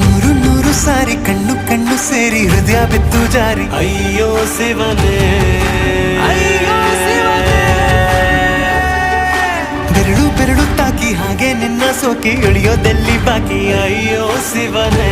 ನೂರು ನೂರು ಸಾರಿ ಕಣ್ಣು ಕಣ್ಣು ಸೇರಿ ಹೃದಯ ಬಿತ್ತು ಜಾರಿ ಅಯ್ಯೋ ಶಿವನೇ, ಅಯ್ಯೋ ಶಿವನೇ. ಬೆರಳು ಬೆರಳು ತಾಕಿ ಹಾಗೆ ನಿನ್ನ ಸೋಕಿ ಇಳಿಯೋದೆಲ್ಲಿ ಬಾಕಿ ಅಯ್ಯೋ ಶಿವನೇ.